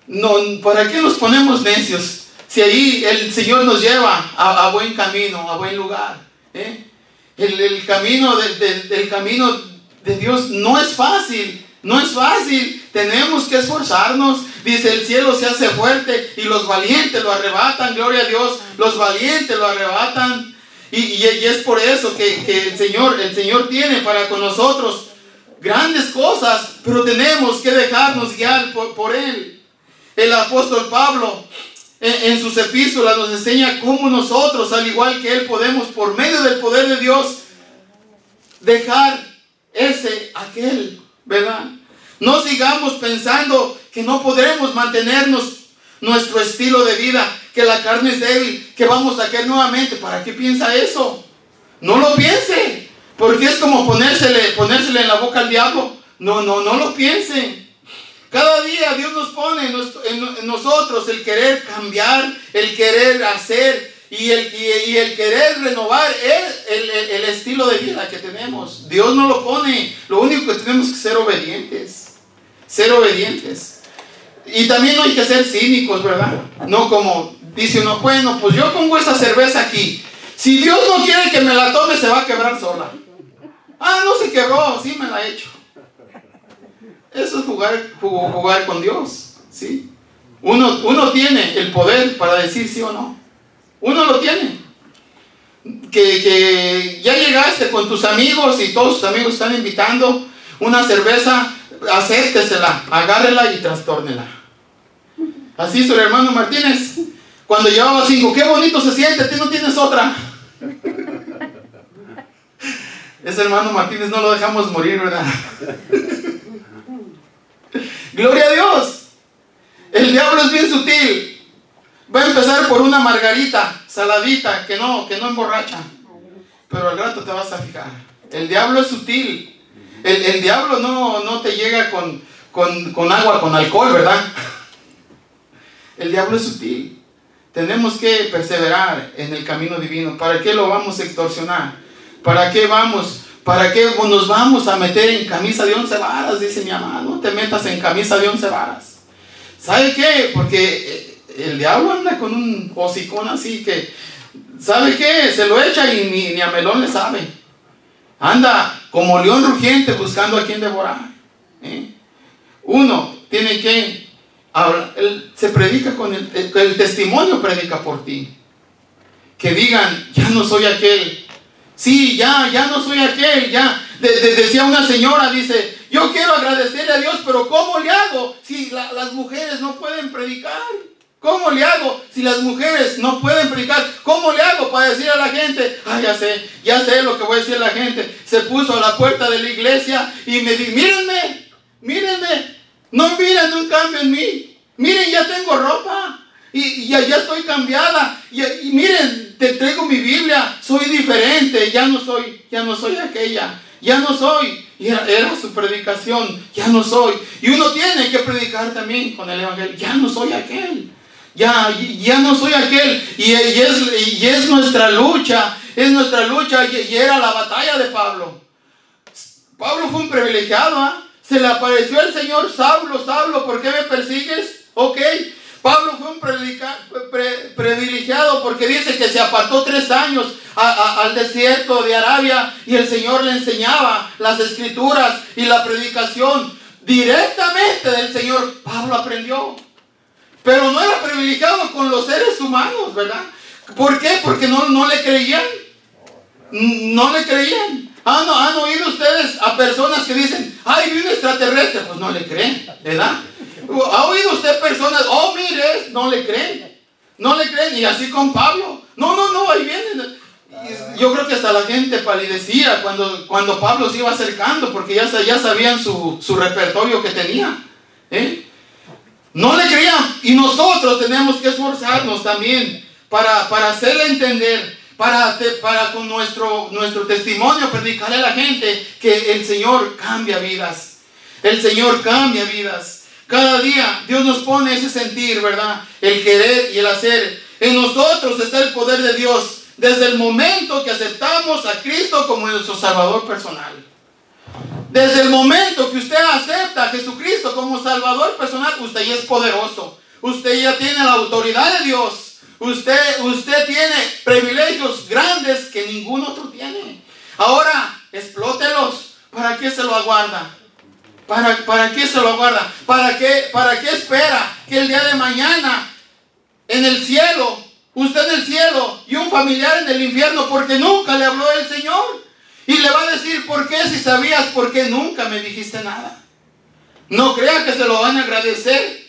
No, ¿para qué nos ponemos necios? Si ahí el Señor nos lleva a buen camino, a buen lugar. El camino de Dios no es fácil. No es fácil, tenemos que esforzarnos. Dice, el cielo se hace fuerte y los valientes lo arrebatan. Gloria a Dios, los valientes lo arrebatan. Y es por eso que el Señor tiene para con nosotros grandes cosas, pero tenemos que dejarnos guiar por Él. El apóstol Pablo en sus epístolas nos enseña cómo nosotros, al igual que Él, podemos, por medio del poder de Dios, dejar aquel, ¿verdad? No sigamos pensando que no podremos mantenernos nuestro estilo de vida, que la carne es débil, que vamos a caer nuevamente. ¿Para qué piensa eso? No lo piense, porque es como ponérsele en la boca al diablo. No lo piense. Cada día Dios nos pone en nosotros el querer cambiar, el querer hacer y el querer renovar el estilo de vida que tenemos. Dios no lo pone. Lo único que tenemos que ser obedientes. Ser obedientes. Y también no hay que ser cínicos, ¿verdad? No como dice uno, bueno, pues yo pongo esa cerveza aquí. Si Dios no quiere que me la tome, se va a quebrar sola. Ah, no se quebró, sí me la he hecho. Eso es jugar con Dios, ¿sí? Uno tiene el poder para decir sí o no. Uno lo tiene. que ya llegaste con tus amigos y todos tus amigos están invitando una cerveza, acérquesela, agárrela y trastórnela. Así hizo el hermano Martínez. Cuando llevaba 5, qué bonito se siente, tú no tienes otra. Ese hermano Martínez no lo dejamos morir, ¿verdad? Gloria a Dios. El diablo es bien sutil. Va a empezar por una margarita saladita que no emborracha, pero al rato te vas a fijar. El diablo es sutil. El diablo no te llega con agua, con alcohol, ¿verdad? El diablo es sutil. Tenemos que perseverar en el camino divino. ¿Para qué lo vamos a extorsionar? ¿Para qué nos vamos a meter en camisa de 11 varas? Dice mi mamá, no te metas en camisa de 11 varas. ¿Sabe qué? Porque el diablo anda con un hocicón así que, ¿sabe qué? Se lo echa y ni a melón le sabe. Anda como león rugiente buscando a quien devorar. Uno tiene que se predica con el testimonio, predica por ti. Que digan, ya no soy aquel. Sí, ya no soy aquel. Decía una señora, dice, yo quiero agradecerle a Dios, pero ¿cómo le hago si las mujeres no pueden predicar? ¿Cómo le hago si las mujeres no pueden predicar? ¿Cómo le hago para decir a la gente? Ya sé lo que voy a decir a la gente. Se puso a la puerta de la iglesia y me dijo, mírenme. No miren un cambio en mí. Miren, ya tengo ropa. Y ya estoy cambiada. Y miren, te traigo mi Biblia. Soy diferente. Ya no soy aquella. Ya no soy. Y era su predicación. Ya no soy. Y uno tiene que predicar también con el evangelio. Ya no soy aquel. Ya no soy aquel. Y es nuestra lucha. Es nuestra lucha. Y era la batalla de Pablo. Pablo fue un privilegiado. Se le apareció el Señor. Saulo, ¿por qué me persigues? Ok. Pablo fue un privilegiado porque dice que se apartó 3 años al desierto de Arabia y el Señor le enseñaba las escrituras y la predicación directamente del Señor. Pablo aprendió. Pero no era privilegiado con los seres humanos, ¿verdad? ¿Por qué? Porque no le creían. No le creían. ¿Han oído ustedes a personas que dicen, vi un extraterrestre? Pues no le creen, ¿verdad? ¿Ha oído usted personas, mire, no le creen? No le creen. Y así con Pablo. No, ahí vienen. Yo creo que hasta la gente palidecía cuando Pablo se iba acercando, porque ya sabían su repertorio que tenía. No le creían. Y nosotros tenemos que esforzarnos también para hacerle entender, para con nuestro testimonio predicarle a la gente que el Señor cambia vidas. El Señor cambia vidas. Cada día Dios nos pone ese sentir, ¿verdad? El querer y el hacer. En nosotros está el poder de Dios desde el momento que aceptamos a Cristo como nuestro Salvador personal. Desde el momento que usted acepta a Jesucristo como Salvador personal, usted ya es poderoso. Usted ya tiene la autoridad de Dios. Usted tiene privilegios grandes que ningún otro tiene. Ahora, explótelos. ¿Para qué se lo aguarda? ¿Para qué se lo aguarda? ¿Para qué espera que el día de mañana en el cielo, usted en el cielo y un familiar en el infierno, porque nunca le habló el Señor? Y le va a decir, ¿por qué? Si sabías, ¿por qué nunca me dijiste nada? No crea que se lo van a agradecer.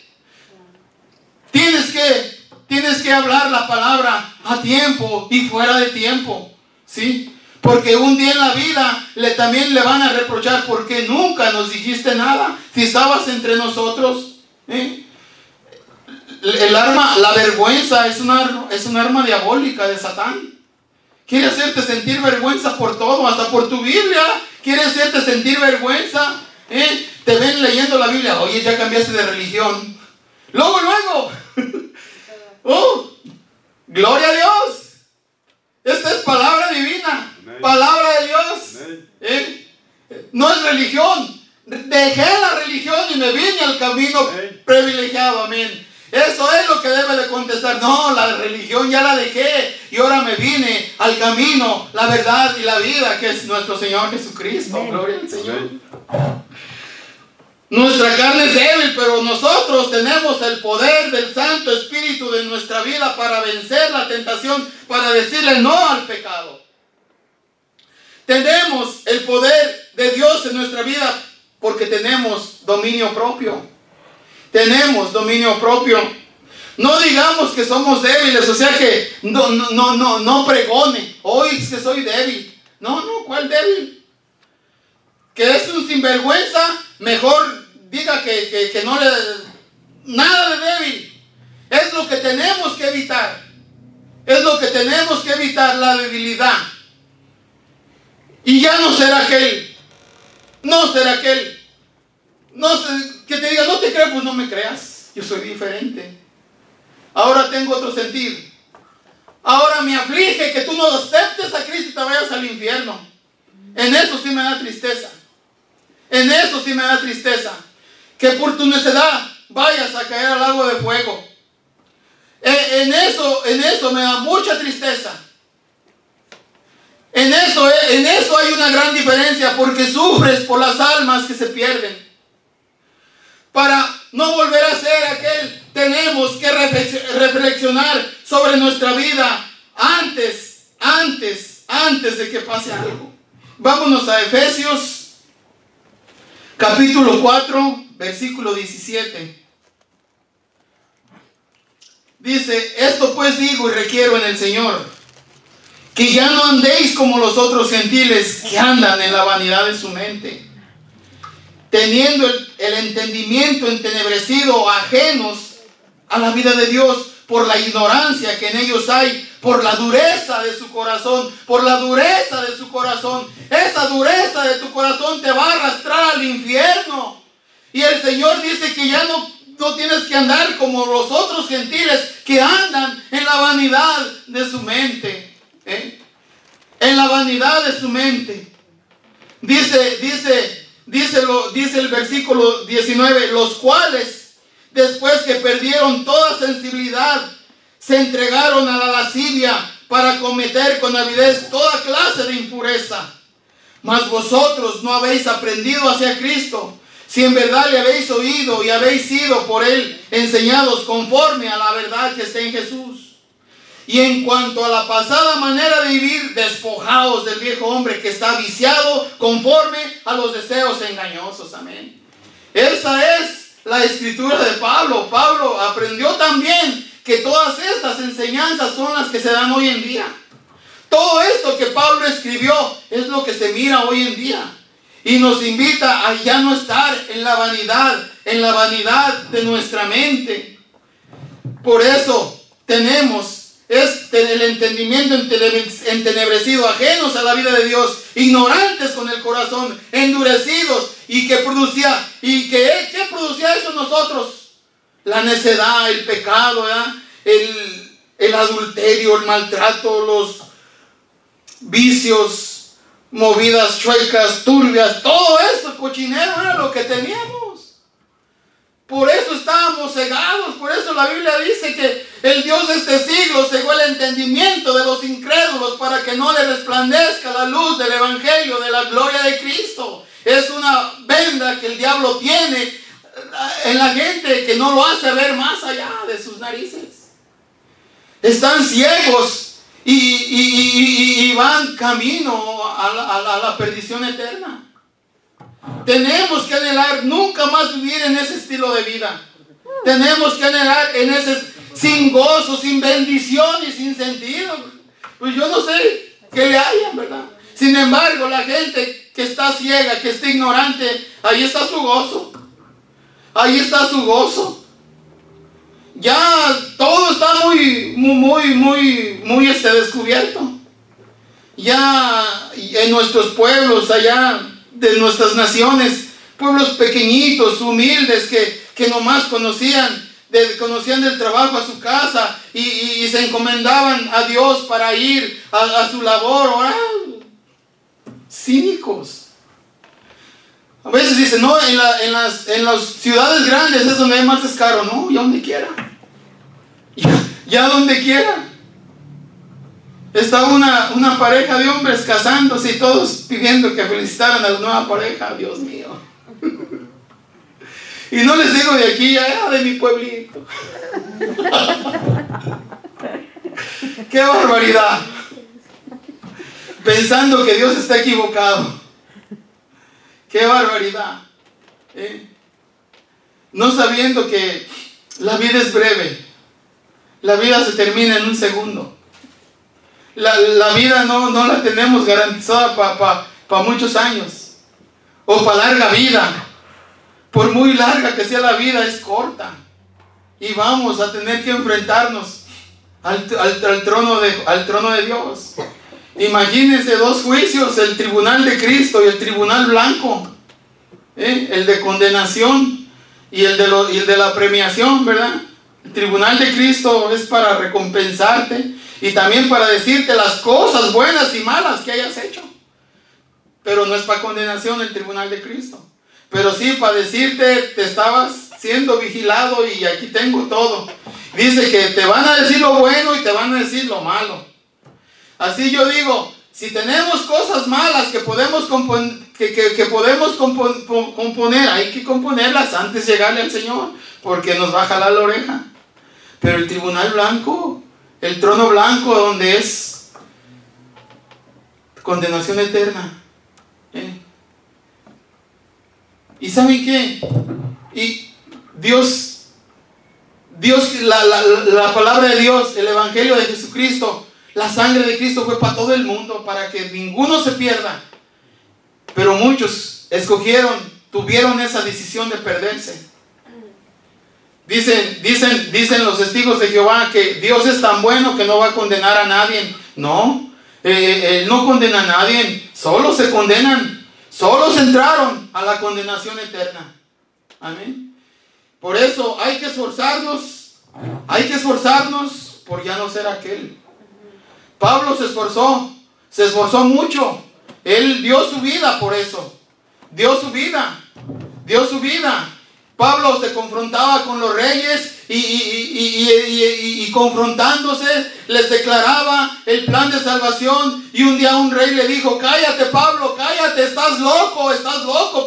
Tienes que hablar la palabra a tiempo y fuera de tiempo, ¿sí? Porque un día en la vida también le van a reprochar, ¿por qué nunca nos dijiste nada? Si estabas entre nosotros. La vergüenza es un arma diabólica de Satán. Quiere hacerte sentir vergüenza por todo, hasta por tu Biblia. Quiere hacerte sentir vergüenza. Te ven leyendo la Biblia. Oye, ya cambiaste de religión. Luego. ¡Oh! ¡Gloria a Dios! Esta es palabra divina. Amén. Palabra de Dios. No es religión. Dejé la religión y me vine al camino privilegiado. Amén. Eso es lo que debe de contestar. No, la religión ya la dejé y ahora me vine al camino, la verdad y la vida, que es nuestro Señor Jesucristo. Amén. Gloria al Señor. Amén. Nuestra carne es débil, pero nosotros tenemos el poder del Santo Espíritu de nuestra vida para vencer la tentación, para decirle no al pecado. tenemos el poder de Dios en nuestra vida porque tenemos dominio propio. Tenemos dominio propio. No digamos que somos débiles, o sea que no pregone. Hoy es que soy débil. No, ¿cuál débil? Que es un sinvergüenza, mejor diga que no le... Nada de débil. Es lo que tenemos que evitar. Es lo que tenemos que evitar, la debilidad. Y ya no será aquel. No será aquel. Que te diga, no te creo, pues no me creas. Yo soy diferente. Ahora tengo otro sentir. Ahora me aflige que tú no aceptes a Cristo y te vayas al infierno. En eso sí me da tristeza. En eso sí me da tristeza. Que por tu necedad vayas a caer al lago de fuego. En eso me da mucha tristeza. En eso hay una gran diferencia, porque sufres por las almas que se pierden. Para no volver a ser aquel, tenemos que reflexionar sobre nuestra vida antes de que pase algo. Vámonos a Efesios capítulo 4, versículo 17. Dice: esto pues digo y requiero en el Señor, que ya no andéis como los otros gentiles que andan en la vanidad de su mente, teniendo el entendimiento entenebrecido, ajenos a la vida de Dios, por la ignorancia que en ellos hay, por la dureza de su corazón, por la dureza de su corazón. Esa dureza de tu corazón te va a arrastrar al infierno. Y el Señor dice que ya no tienes que andar como los otros gentiles que andan en la vanidad de su mente. En la vanidad de su mente. Dice el versículo 19, los cuales, después que perdieron toda sensibilidad, se entregaron a la lascivia para cometer con avidez toda clase de impureza. Mas vosotros no habéis aprendido hacia Cristo, si en verdad le habéis oído y habéis sido por Él enseñados conforme a la verdad que está en Jesús. Y en cuanto a la pasada manera de vivir, despojaos del viejo hombre que está viciado conforme a los deseos engañosos. Amén. Esa es la escritura de Pablo. Pablo aprendió también que todas estas enseñanzas son las que se dan hoy en día. Todo esto que Pablo escribió es lo que se mira hoy en día. Y nos invita a ya no estar en la vanidad de nuestra mente. Por eso tenemos el entendimiento entenebrecido, ajenos a la vida de Dios, ignorantes con el corazón, endurecidos. ¿Qué producía eso en nosotros? La necedad, el pecado, ¿verdad? El adulterio, el maltrato, los vicios, movidas chuecas, turbias, todo eso, cochinero, era lo que teníamos. Por eso estábamos cegados. Por eso la Biblia dice que el Dios de este siglo cegó el entendimiento de los incrédulos para que no le resplandezca la luz del Evangelio de la gloria de Cristo. Es una venda que el diablo tiene en la gente que no lo hace ver más allá de sus narices. Están ciegos y van camino a la perdición eterna. Tenemos que anhelar nunca más vivir en ese estilo de vida. Tenemos que anhelar en ese sin gozo, sin bendición y sin sentido. Pues yo no sé qué le hayan, ¿verdad? Sin embargo, la gente que está ciega, que está ignorante, ahí está su gozo. Ahí está su gozo. Ya todo está muy descubierto. Ya en nuestros pueblos, allá de nuestras naciones, pueblos pequeñitos, humildes, que nomás conocían del trabajo a su casa y se encomendaban a Dios para ir a su labor. Ahora, cínicos. A veces dicen, no, en las ciudades grandes es donde hay más descaro. No, ya donde quiera. Ya donde quiera. Está una pareja de hombres casándose y todos pidiendo que felicitaran a la nueva pareja. Dios mío. Y no les digo de aquí, allá de mi pueblito. ¡Qué barbaridad! pensando que Dios está equivocado. ¡Qué barbaridad! No sabiendo que la vida es breve. La vida se termina en un segundo. La vida no la tenemos garantizada para muchos años. O para larga vida. Por muy larga que sea la vida, es corta. Y vamos a tener que enfrentarnos al trono de Dios. Imagínense dos juicios, el tribunal de Cristo y el tribunal blanco, el de condenación y el de la premiación, ¿verdad? El tribunal de Cristo es para recompensarte y también para decirte las cosas buenas y malas que hayas hecho, pero no es para condenación el tribunal de Cristo, pero sí para decirte, te estabas siendo vigilado y aquí tengo todo. Dice que te van a decir lo bueno y te van a decir lo malo. Así yo digo, si tenemos cosas malas que podemos componer, hay que componerlas antes de llegarle al Señor, porque nos va a jalar la oreja. Pero el tribunal blanco, el trono blanco, donde es condenación eterna. ¿Y saben qué? Y Dios, la palabra de Dios, el evangelio de Jesucristo, la sangre de Cristo fue para todo el mundo, para que ninguno se pierda. Pero muchos tuvieron esa decisión de perderse. Dicen los testigos de Jehová que Dios es tan bueno que no va a condenar a nadie. No, Él no condena a nadie, solo se condenan, solo se entraron a la condenación eterna. Amén. Por eso hay que esforzarnos por ya no ser aquel. Pablo se esforzó mucho. Él dio su vida por eso. Dio su vida. Pablo se confrontaba con los reyes y confrontándose les declaraba el plan de salvación. Y un día un rey le dijo: cállate, Pablo, cállate, estás loco,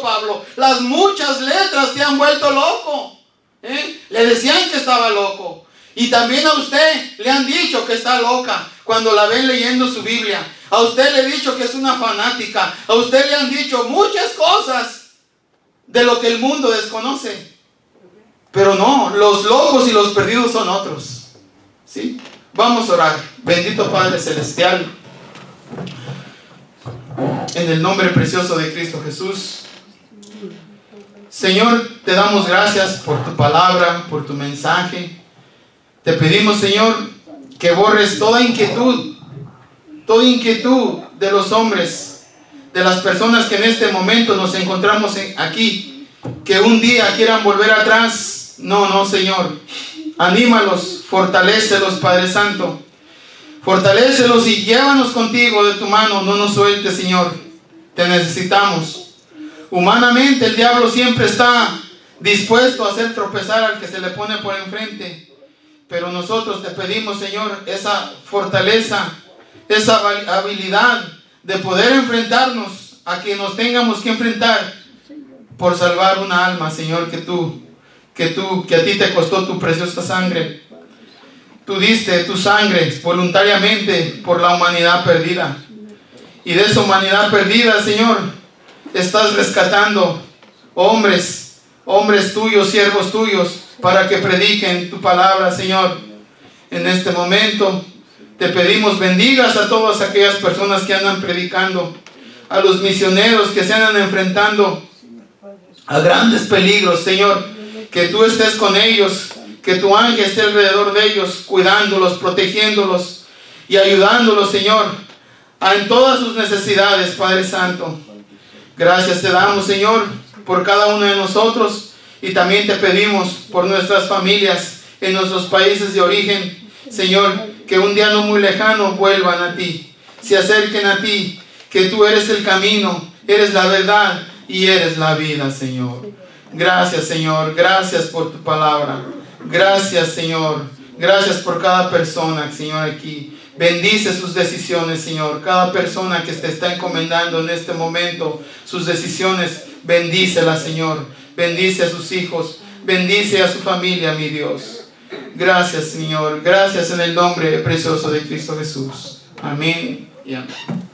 Pablo. Las muchas letras te han vuelto loco. Le decían que estaba loco. Y también a usted le han dicho que está loca cuando la ven leyendo su Biblia. A usted le han dicho que es una fanática. A usted le han dicho muchas cosas de lo que el mundo desconoce. Pero no, los locos y los perdidos son otros. ¿Sí? Vamos a orar. Bendito Padre Celestial, en el nombre precioso de Cristo Jesús. Señor, te damos gracias por tu palabra, por tu mensaje. Te pedimos, Señor, que borres toda inquietud de los hombres, de las personas que en este momento nos encontramos aquí, que un día quieran volver atrás. No, Señor. Anímalos, fortalécelos, Padre Santo. Fortalécelos y llévanos contigo de tu mano. No nos sueltes, Señor. Te necesitamos. Humanamente el diablo siempre está dispuesto a hacer tropezar al que se le pone por enfrente. Pero nosotros te pedimos, Señor, esa fortaleza, esa habilidad de poder enfrentarnos a quien nos tengamos que enfrentar por salvar una alma, Señor, que a ti te costó tu preciosa sangre. Tú diste tu sangre voluntariamente por la humanidad perdida. Y de esa humanidad perdida, Señor, estás rescatando hombres tuyos, siervos tuyos, para que prediquen tu palabra, Señor. En este momento te pedimos bendigas a todas aquellas personas que andan predicando, a los misioneros que se andan enfrentando a grandes peligros, Señor. Que tú estés con ellos, que tu ángel esté alrededor de ellos, cuidándolos, protegiéndolos y ayudándolos, Señor, en todas sus necesidades, Padre Santo. Gracias te damos, Señor, por cada uno de nosotros. Y también te pedimos por nuestras familias en nuestros países de origen, Señor, que un día no muy lejano vuelvan a ti, se acerquen a ti, que tú eres el camino, eres la verdad y eres la vida, Señor. Gracias, Señor, gracias por tu palabra. Gracias, Señor, gracias por cada persona, Señor, aquí. Bendice sus decisiones, Señor. Cada persona que te está encomendando en este momento sus decisiones, bendícela, Señor. Bendice a sus hijos, bendice a su familia, mi Dios. Gracias, Señor. Gracias en el nombre precioso de Cristo Jesús. Amén y amén.